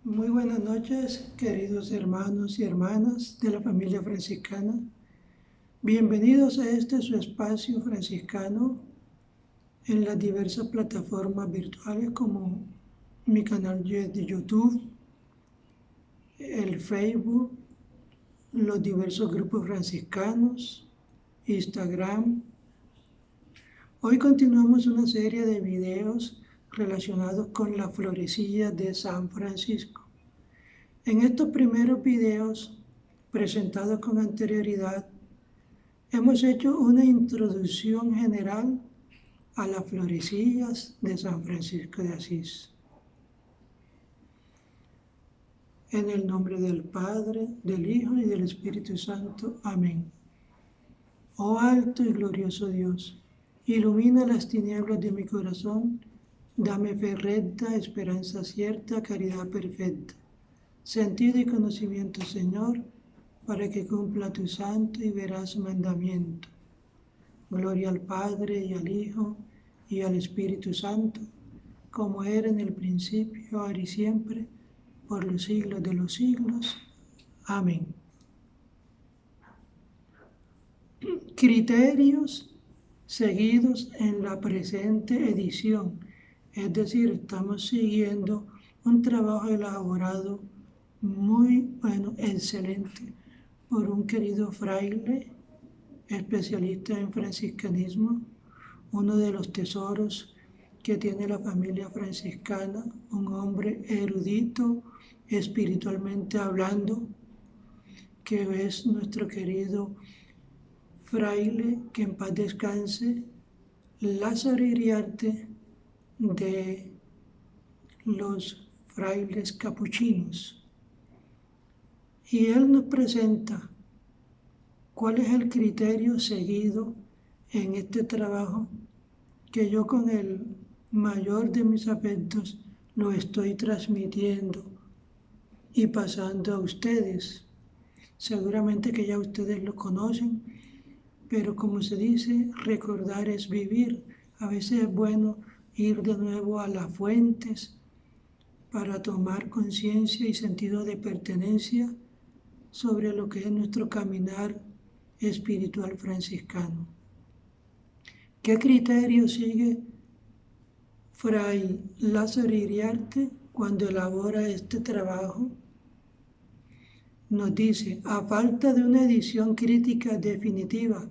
Muy buenas noches, queridos hermanos y hermanas de la familia franciscana. Bienvenidos a este su espacio franciscano en las diversas plataformas virtuales como mi canal de YouTube, el Facebook, los diversos grupos franciscanos, Instagram. Hoy continuamos una serie de videos relacionados con la florecilla de San Francisco. En estos primeros videos presentados con anterioridad, hemos hecho una introducción general a las florecillas de San Francisco de Asís. En el nombre del Padre, del Hijo y del Espíritu Santo. Amén. Oh alto y glorioso Dios, ilumina las tinieblas de mi corazón, dame fe recta, esperanza cierta, caridad perfecta, sentido y conocimiento, Señor, para que cumpla tu santo y veraz mandamiento. Gloria al Padre y al Hijo y al Espíritu Santo, como era en el principio, ahora y siempre, por los siglos de los siglos. Amén. Criterios seguidos en la presente edición, es decir, estamos siguiendo un trabajo elaborado muy excelente, por un querido fraile, especialista en franciscanismo, uno de los tesoros que tiene la familia franciscana, un hombre erudito, espiritualmente hablando, que es nuestro querido fraile, que en paz descanse, Lázaro Iriarte, de los frailes capuchinos. Y él nos presenta cuál es el criterio seguido en este trabajo que yo con el mayor de mis afectos lo estoy transmitiendo y pasando a ustedes. Seguramente que ya ustedes lo conocen, pero como se dice, recordar es vivir. A veces es bueno ir de nuevo a las fuentes para tomar conciencia y sentido de pertenencia sobre lo que es nuestro caminar espiritual franciscano. ¿Qué criterio sigue Fray Lázaro Iriarte cuando elabora este trabajo? Nos dice, a falta de una edición crítica definitiva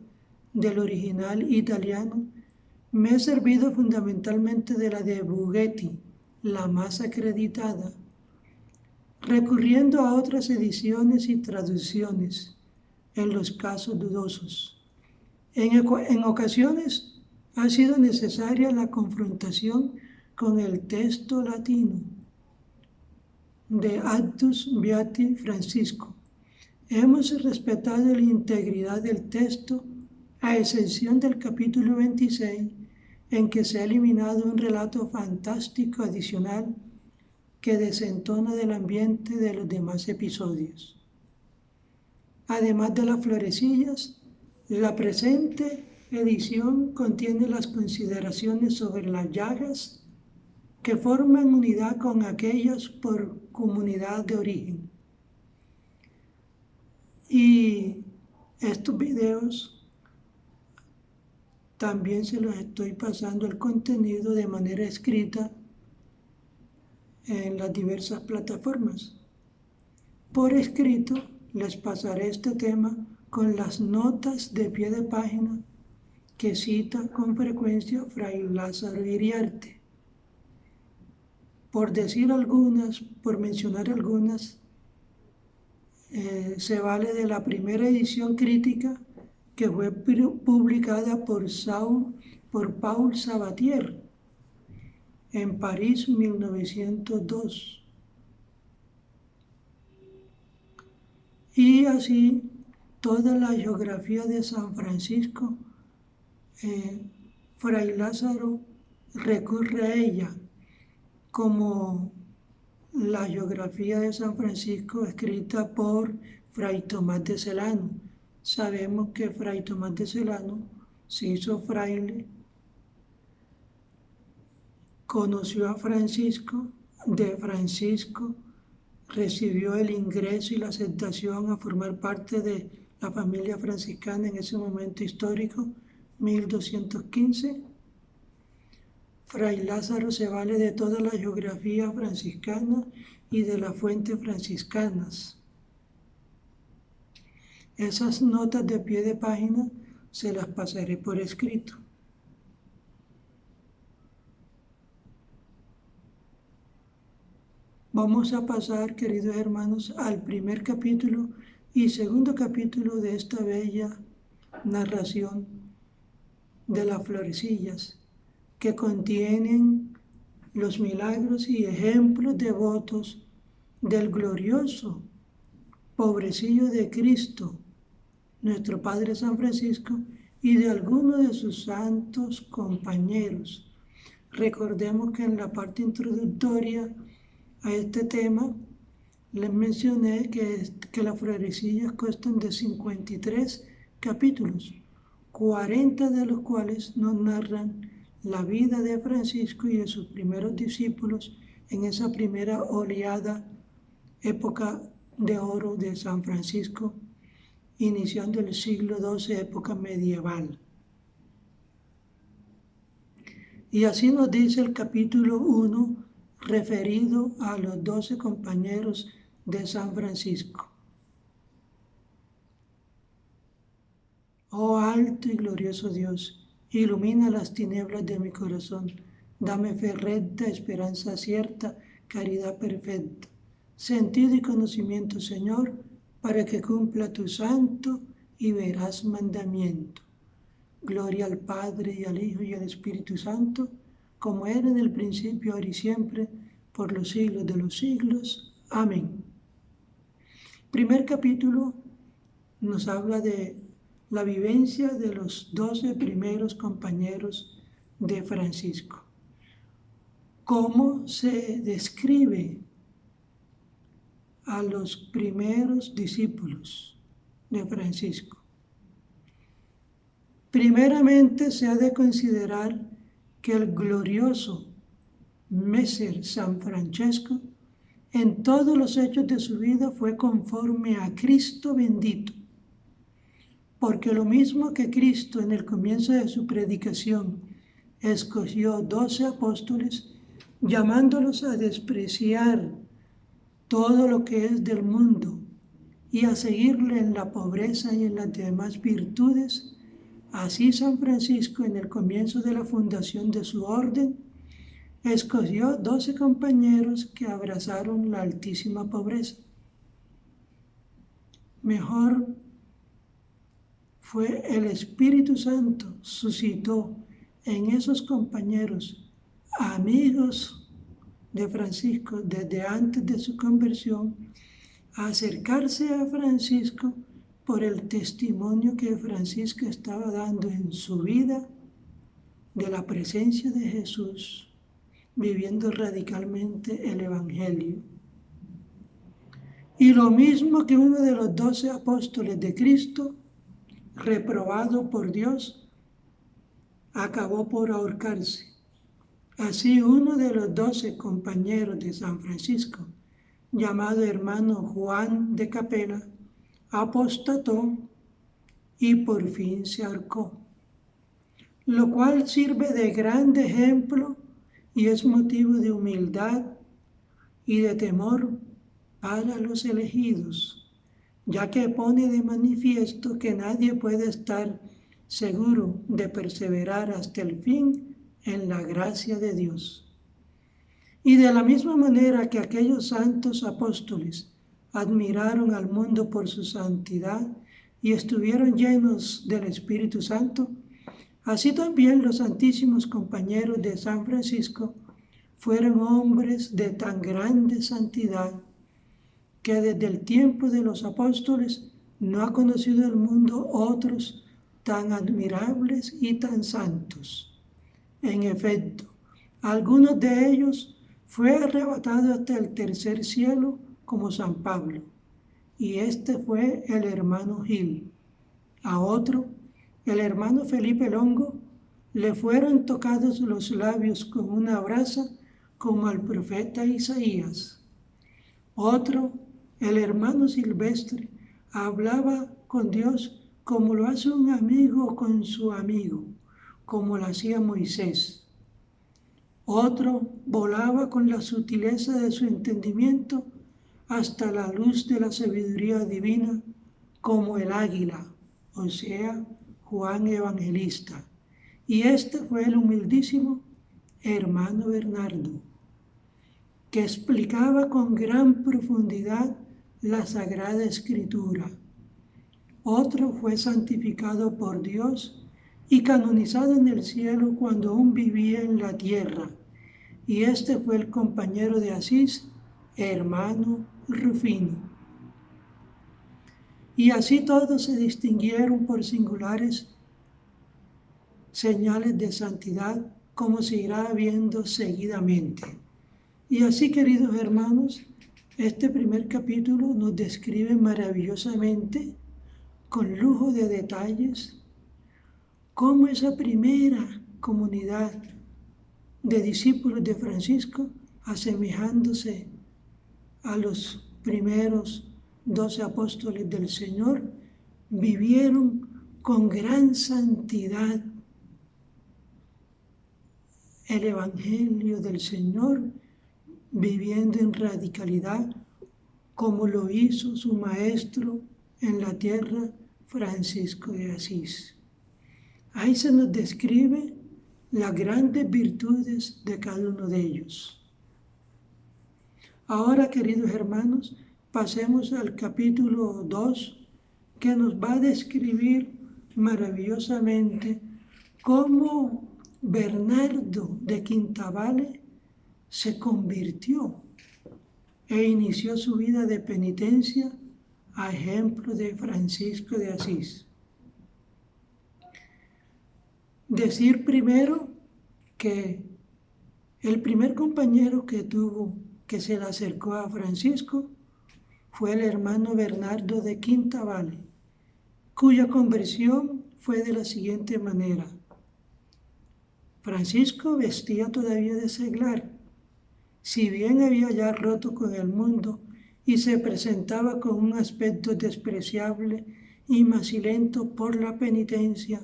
del original italiano, me he servido fundamentalmente de la de Bughetti, la más acreditada, recurriendo a otras ediciones y traducciones en los casos dudosos. En ocasiones ha sido necesaria la confrontación con el texto latino de Actus Beati Francisco. Hemos respetado la integridad del texto, a excepción del capítulo 26, en que se ha eliminado un relato fantástico adicional que desentona del ambiente de los demás episodios. Además de las florecillas, la presente edición contiene las consideraciones sobre las llagas que forman unidad con aquellas por comunidad de origen. Y estos videos también se los estoy pasando el contenido de manera escrita en las diversas plataformas. Por escrito les pasaré este tema con las notas de pie de página que cita con frecuencia Fray Lázaro Iriarte. Por decir algunas, por mencionar algunas, se vale de la primera edición crítica que fue publicada por Paul Sabatier en París 1902. Y así toda la geografía de San Francisco, Fray Lázaro recurre a ella como la geografía de San Francisco escrita por Fray Tomás de Celano. Sabemos que Fray Tomás de Celano se hizo fraile, conoció a Francisco, de Francisco recibió el ingreso y la aceptación a formar parte de la familia franciscana en ese momento histórico, 1215. Fray Lázaro se vale de toda la geografía franciscana y de las fuentes franciscanas. Esas notas de pie de página se las pasaré por escrito. Vamos a pasar, queridos hermanos, al primer capítulo y segundo capítulo de esta bella narración de las florecillas, que contienen los milagros y ejemplos devotos del glorioso pobrecillo de Cristo, nuestro Padre San Francisco, y de algunos de sus santos compañeros. Recordemos que en la parte introductoria a este tema les mencioné que las florecillas constan de 53 capítulos, 40 de los cuales nos narran la vida de Francisco y de sus primeros discípulos en esa primera oleada, época de oro de San Francisco, iniciando el siglo XII, época medieval. Y así nos dice el capítulo 1, referido a los 12 compañeros de San Francisco. Oh alto y glorioso Dios, ilumina las tinieblas de mi corazón, dame fe recta, esperanza cierta, caridad perfecta, sentido y conocimiento, Señor, para que cumpla tu santo y veraz mandamiento. Gloria al Padre y al Hijo y al Espíritu Santo, como era en el principio, ahora y siempre, por los siglos de los siglos. Amén. Primer capítulo nos habla de la vivencia de los 12 primeros compañeros de Francisco. ¿Cómo se describe a los primeros discípulos de Francisco? Primeramente se ha de considerar que el glorioso Messer San Francesco en todos los hechos de su vida fue conforme a Cristo bendito, porque lo mismo que Cristo en el comienzo de su predicación escogió 12 apóstoles, llamándolos a despreciar todo lo que es del mundo y a seguirle en la pobreza y en las demás virtudes, así San Francisco en el comienzo de la fundación de su orden escogió 12 compañeros que abrazaron la altísima pobreza. Mejor fue el Espíritu Santo suscitó en esos compañeros, amigos de Francisco desde antes de su conversión, a acercarse a Francisco por el testimonio que Francisco estaba dando en su vida de la presencia de Jesús, viviendo radicalmente el Evangelio. Y lo mismo que uno de los 12 apóstoles de Cristo, reprobado por Dios, acabó por ahorcarse. Así uno de los 12 compañeros de San Francisco, llamado hermano Juan de Capela, apostató y por fin se ahorcó, lo cual sirve de grande ejemplo y es motivo de humildad y de temor para los elegidos, ya que pone de manifiesto que nadie puede estar seguro de perseverar hasta el fin en la gracia de Dios. Y de la misma manera que aquellos santos apóstoles admiraron al mundo por su santidad y estuvieron llenos del Espíritu Santo, así también los santísimos compañeros de San Francisco fueron hombres de tan grande santidad que desde el tiempo de los apóstoles no ha conocido el mundo otros tan admirables y tan santos. En efecto, algunos de ellos fue arrebatado hasta el tercer cielo como San Pablo, y este fue el hermano Gil. A otro, el hermano Felipe Longo, le fueron tocados los labios con una brasa como al profeta Isaías. Otro, el hermano Silvestre, hablaba con Dios como lo hace un amigo con su amigo, como lo hacía Moisés. Otro volaba con la sutileza de su entendimiento hasta la luz de la sabiduría divina, como el águila, o sea, Juan Evangelista. Y este fue el humildísimo hermano Bernardo, que explicaba con gran profundidad la Sagrada Escritura. Otro fue santificado por Dios y canonizado en el cielo cuando aún vivía en la tierra. Y este fue el compañero de Asís, hermano Rufino. Y así todos se distinguieron por singulares señales de santidad, como se irá viendo seguidamente. Y así, queridos hermanos, este primer capítulo nos describe maravillosamente, con lujo de detalles, cómo esa primera comunidad de discípulos de Francisco, asemejándose a los primeros 12 apóstoles del Señor, vivieron con gran santidad el Evangelio del Señor, viviendo en radicalidad como lo hizo su maestro en la tierra, Francisco de Asís. Ahí se nos describe las grandes virtudes de cada uno de ellos. Ahora, queridos hermanos, pasemos al capítulo 2, que nos va a describir maravillosamente cómo Bernardo de Quintavalle se convirtió e inició su vida de penitencia a ejemplo de Francisco de Asís. Decir primero que el primer compañero que tuvo, que se le acercó a Francisco, fue el hermano Bernardo de Quintavalle, cuya conversión fue de la siguiente manera. Francisco vestía todavía de seglar, si bien había ya roto con el mundo y se presentaba con un aspecto despreciable y macilento por la penitencia,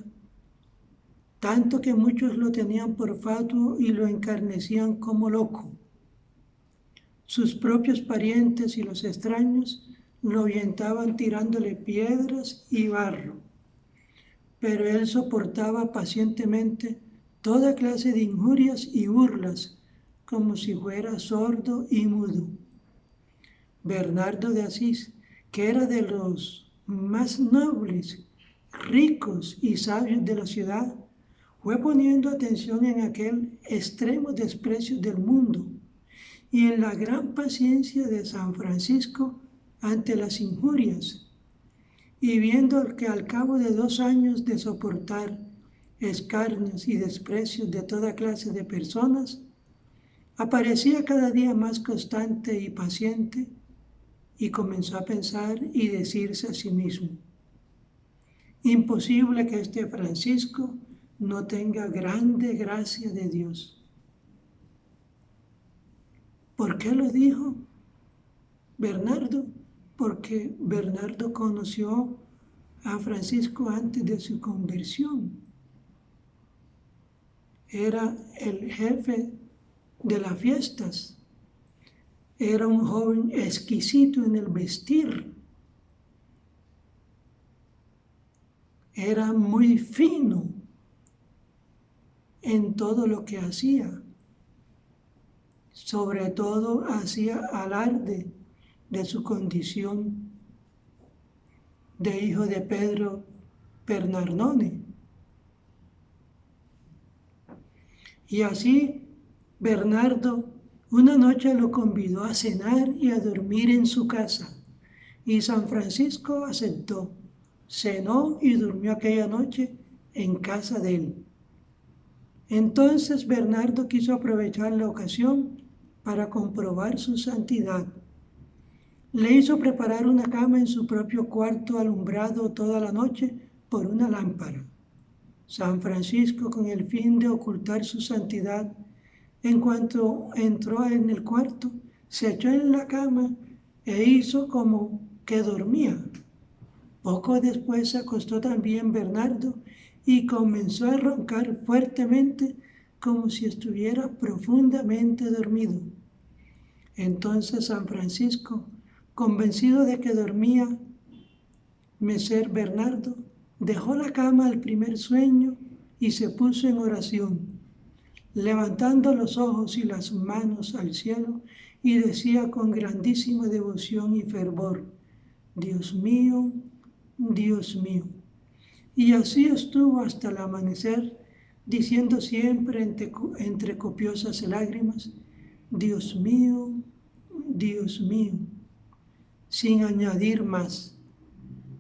tanto que muchos lo tenían por fatuo y lo encarnecían como loco. Sus propios parientes y los extraños lo ahuyentaban tirándole piedras y barro, pero él soportaba pacientemente toda clase de injurias y burlas, como si fuera sordo y mudo. Bernardo de Asís, que era de los más nobles, ricos y sabios de la ciudad, fue poniendo atención en aquel extremo desprecio del mundo y en la gran paciencia de San Francisco ante las injurias, y viendo que al cabo de 2 años de soportar escarnios y desprecios de toda clase de personas, aparecía cada día más constante y paciente, y comenzó a pensar y decirse a sí mismo: imposible que este Francisco no tenga grande gracia de Dios. ¿Por qué lo dijo Bernardo? Porque Bernardo conoció a Francisco antes de su conversión. Era el jefe de las fiestas. Era un joven exquisito en el vestir. Era muy fino en todo lo que hacía. Sobre todo hacía alarde de su condición de hijo de Pedro Bernardone. Y así Bernardo una noche lo convidó a cenar y a dormir en su casa, y San Francisco aceptó. Cenó y durmió aquella noche en casa de él. Entonces Bernardo quiso aprovechar la ocasión para comprobar su santidad. Le hizo preparar una cama en su propio cuarto, alumbrado toda la noche por una lámpara. San Francisco, con el fin de ocultar su santidad, en cuanto entró en el cuarto, se echó en la cama e hizo como que dormía. Poco después se acostó también Bernardo y comenzó a roncar fuertemente como si estuviera profundamente dormido. Entonces San Francisco, convencido de que dormía Messer Bernardo, dejó la cama al primer sueño y se puso en oración, levantando los ojos y las manos al cielo, y decía con grandísima devoción y fervor: Dios mío, Dios mío. Y así estuvo hasta el amanecer, diciendo siempre entre copiosas lágrimas: Dios mío, sin añadir más.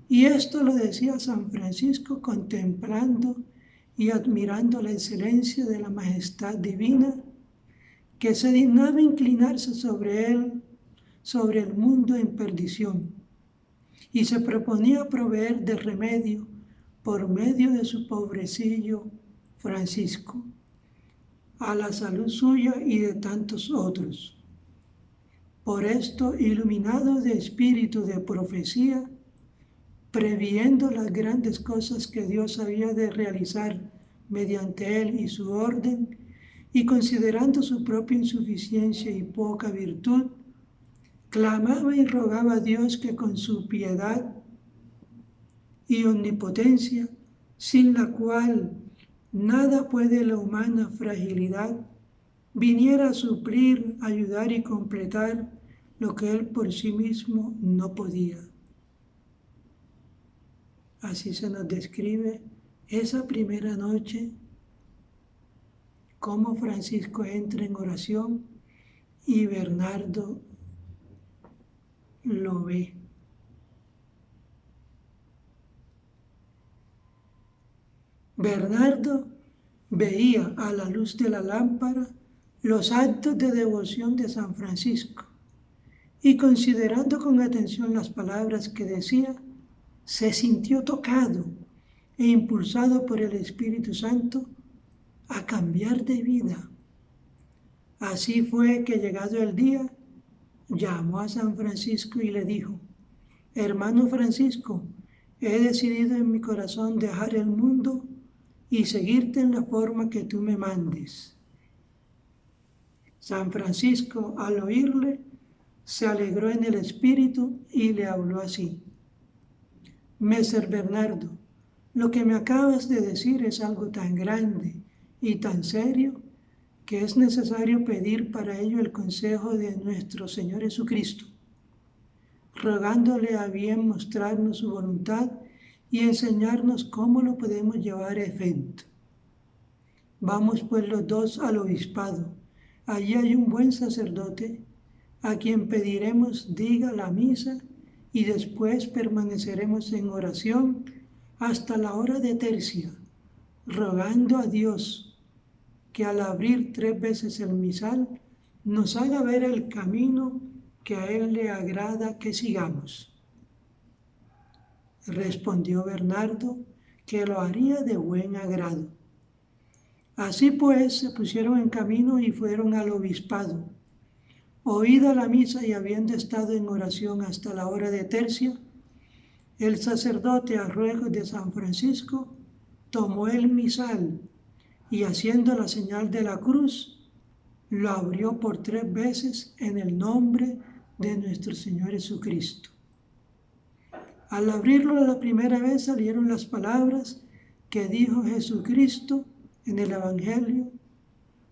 Y esto lo decía San Francisco contemplando y admirando la excelencia de la majestad divina, que se dignaba inclinarse sobre él, sobre el mundo en perdición, y se proponía proveer de remedio por medio de su pobrecillo Francisco, a la salud suya y de tantos otros. Por esto, iluminado de espíritu de profecía, previendo las grandes cosas que Dios había de realizar mediante él y su orden, y considerando su propia insuficiencia y poca virtud, clamaba y rogaba a Dios que con su piedad y omnipotencia, sin la cual nada puede la humana fragilidad, viniera a suplir, ayudar y completar lo que él por sí mismo no podía. Así se nos describe esa primera noche, cómo Francisco entra en oración y Bernardo lo ve. Bernardo veía a la luz de la lámpara los actos de devoción de San Francisco y, considerando con atención las palabras que decía, se sintió tocado e impulsado por el Espíritu Santo a cambiar de vida. Así fue que, llegado el día, llamó a San Francisco y le dijo: Hermano Francisco, he decidido en mi corazón dejar el mundo y seguirte en la forma que tú me mandes. San Francisco, al oírle, se alegró en el espíritu y le habló así: Messer Bernardo, lo que me acabas de decir es algo tan grande y tan serio que es necesario pedir para ello el consejo de nuestro Señor Jesucristo, rogándole a bien mostrarnos su voluntad y enseñarnos cómo lo podemos llevar a efecto. Vamos pues los dos al obispado. Allí hay un buen sacerdote a quien pediremos diga la misa y después permaneceremos en oración hasta la hora de tercia, rogando a Dios que al abrir 3 veces el misal nos haga ver el camino que a él le agrada que sigamos. Respondió Bernardo que lo haría de buen agrado. Así pues se pusieron en camino y fueron al obispado. Oída la misa y habiendo estado en oración hasta la hora de tercia, el sacerdote, a ruego de San Francisco, tomó el misal y, haciendo la señal de la cruz, lo abrió por 3 veces en el nombre de nuestro Señor Jesucristo. Al abrirlo la primera vez salieron las palabras que dijo Jesucristo en el Evangelio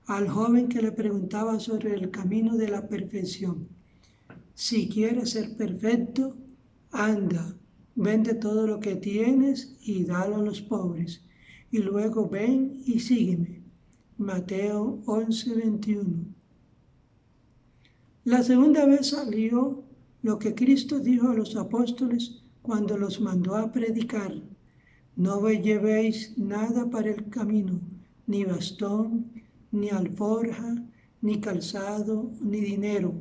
al joven que le preguntaba sobre el camino de la perfección: si quieres ser perfecto, anda, vende todo lo que tienes y dalo a los pobres, y luego ven y sígueme. Mateo 11:21. La segunda vez salió lo que Cristo dijo a los apóstoles cuando los mandó a predicar: no llevéis nada para el camino, ni bastón, ni alforja, ni calzado, ni dinero.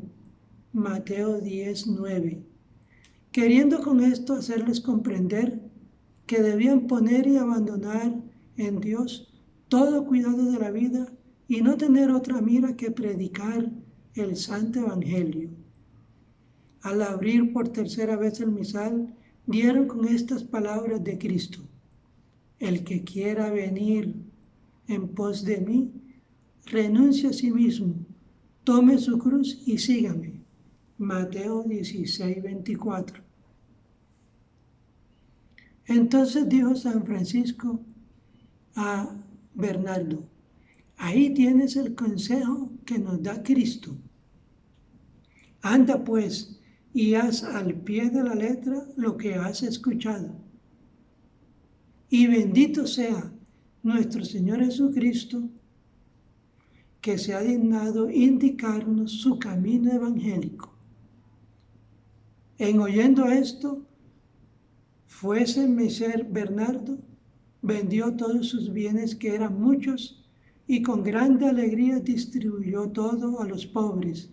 Mateo 10:9. Queriendo con esto hacerles comprender que debían poner y abandonar en Dios todo cuidado de la vida y no tener otra mira que predicar el Santo Evangelio. al abrir por tercera vez el misal, dieron con estas palabras de Cristo: el que quiera venir en pos de mí, renuncie a sí mismo, tome su cruz y sígame. Mateo 16, 24. Entonces dijo San Francisco a Bernardo: ahí tienes el consejo que nos da Cristo. Anda pues y haz al pie de la letra lo que has escuchado. Y bendito sea nuestro Señor Jesucristo, que se ha dignado indicarnos su camino evangélico. En oyendo esto, fuese Messer Bernardo, vendió todos sus bienes, que eran muchos, y con grande alegría distribuyó todo a los pobres,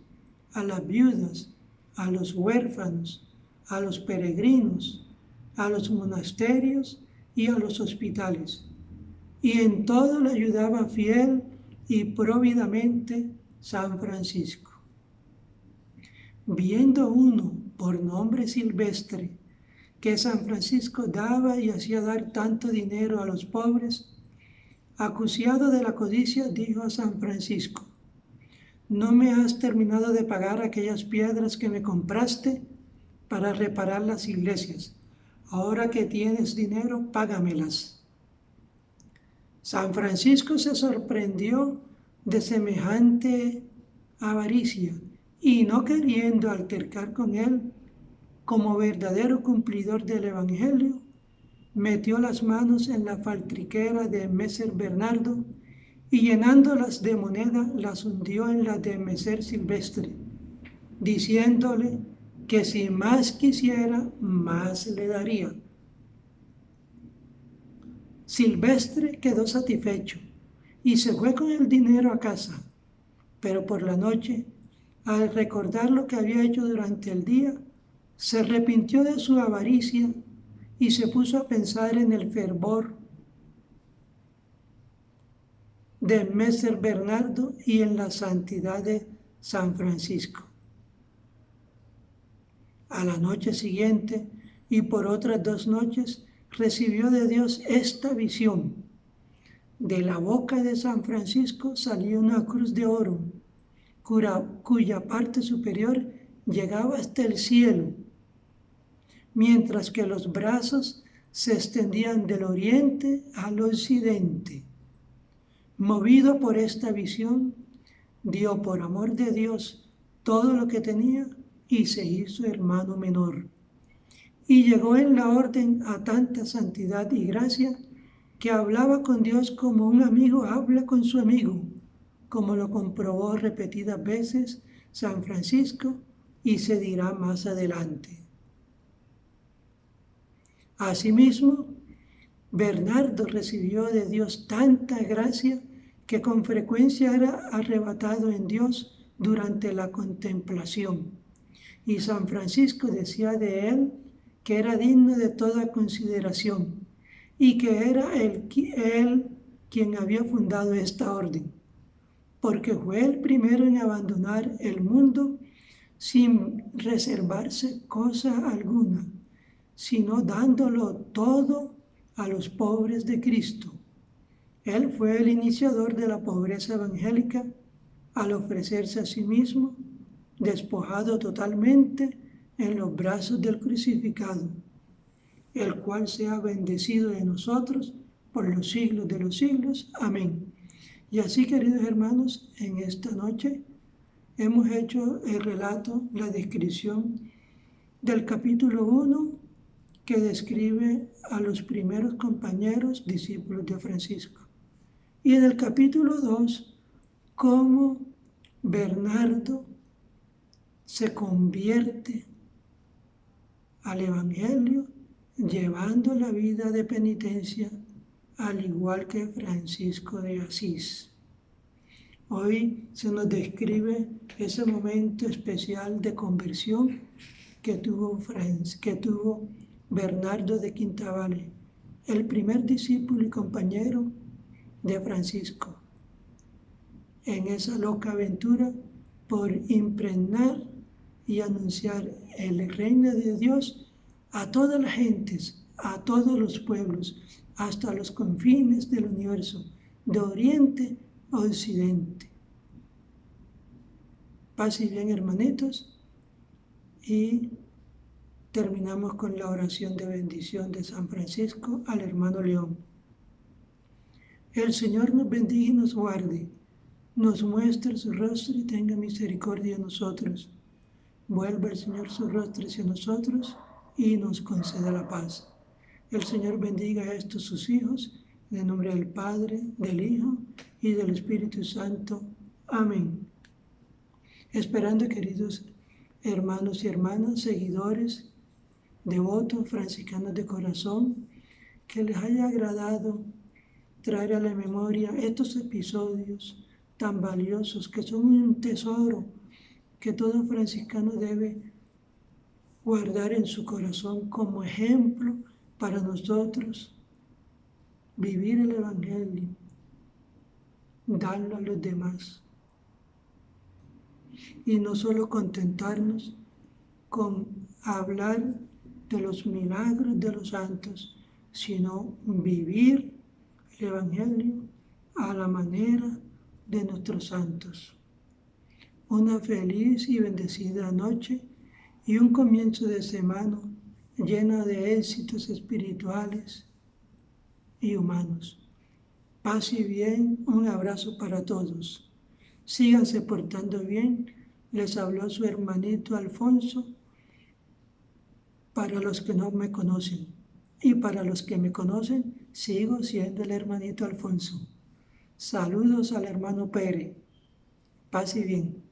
a las viudas, a los huérfanos, a los peregrinos, a los monasterios y a los hospitales. Y en todo le ayudaba fiel y próvidamente San Francisco. Viendo uno, por nombre Silvestre, que San Francisco daba y hacía dar tanto dinero a los pobres, acuciado de la codicia, dijo a San Francisco: ¿no me has terminado de pagar aquellas piedras que me compraste para reparar las iglesias? Ahora que tienes dinero, págamelas. San Francisco se sorprendió de semejante avaricia y, no queriendo altercar con él, como verdadero cumplidor del Evangelio, metió las manos en la faltriquera de Messer Bernardo y, llenándolas de moneda, las hundió en la de Messer Silvestre, diciéndole que si más quisiera, más le daría. Silvestre quedó satisfecho y se fue con el dinero a casa, pero por la noche, al recordar lo que había hecho durante el día, se arrepintió de su avaricia y se puso a pensar en el fervor de Messer Bernardo y en la santidad de San Francisco. A la noche siguiente y por otras 2 noches recibió de Dios esta visión: de la boca de San Francisco salió una cruz de oro, cuya parte superior llegaba hasta el cielo, mientras que los brazos se extendían del oriente al occidente. Movido por esta visión, dio por amor de Dios todo lo que tenía y se hizo hermano menor. Y llegó en la orden a tanta santidad y gracia que hablaba con Dios como un amigo habla con su amigo, como lo comprobó repetidas veces San Francisco y se dirá más adelante. Asimismo, Bernardo recibió de Dios tanta gracia que con frecuencia era arrebatado en Dios durante la contemplación. Y San Francisco decía de él que era digno de toda consideración y que era él quien había fundado esta orden, porque fue el primero en abandonar el mundo sin reservarse cosa alguna, sino dándolo todo a los pobres de Cristo. Él fue el iniciador de la pobreza evangélica al ofrecerse a sí mismo, despojado totalmente, en los brazos del crucificado, el cual sea bendecido de nosotros por los siglos de los siglos. Amén. Y así, queridos hermanos, en esta noche hemos hecho el relato, la descripción del capítulo 1, que describe a los primeros compañeros discípulos de Francisco. Y en el capítulo 2, cómo Bernardo se convierte al Evangelio llevando la vida de penitencia, al igual que Francisco de Asís. Hoy se nos describe ese momento especial de conversión que tuvo Bernardo de Quintavalle, el primer discípulo y compañero de Francisco, en esa loca aventura por impregnar y anunciar el reino de Dios a todas las gentes, a todos los pueblos, hasta los confines del universo, de oriente a occidente. Paz y bien, hermanitos, y terminamos con la oración de bendición de San Francisco al hermano León. El Señor nos bendiga y nos guarde, nos muestre su rostro y tenga misericordia de nosotros. Vuelva el Señor su rostro hacia nosotros y nos conceda la paz. El Señor bendiga a estos sus hijos, en el nombre del Padre, del Hijo y del Espíritu Santo. Amén. Esperando, queridos hermanos y hermanas, seguidores, devotos, franciscanos de corazón, que les haya agradado traer a la memoria estos episodios tan valiosos que son un tesoro que todo franciscano debe guardar en su corazón como ejemplo para nosotros, vivir el Evangelio, darlo a los demás. Y no solo contentarnos con hablar de los milagros de los santos, sino vivir el Evangelio a la manera de nuestros santos. Una feliz y bendecida noche y un comienzo de semana llena de éxitos espirituales y humanos. Paz y bien, un abrazo para todos. Síganse portando bien. Les habló su hermanito Alfonso, para los que no me conocen. Y para los que me conocen, sigo siendo el hermanito Alfonso. Saludos al hermano Pérez. Paz y bien.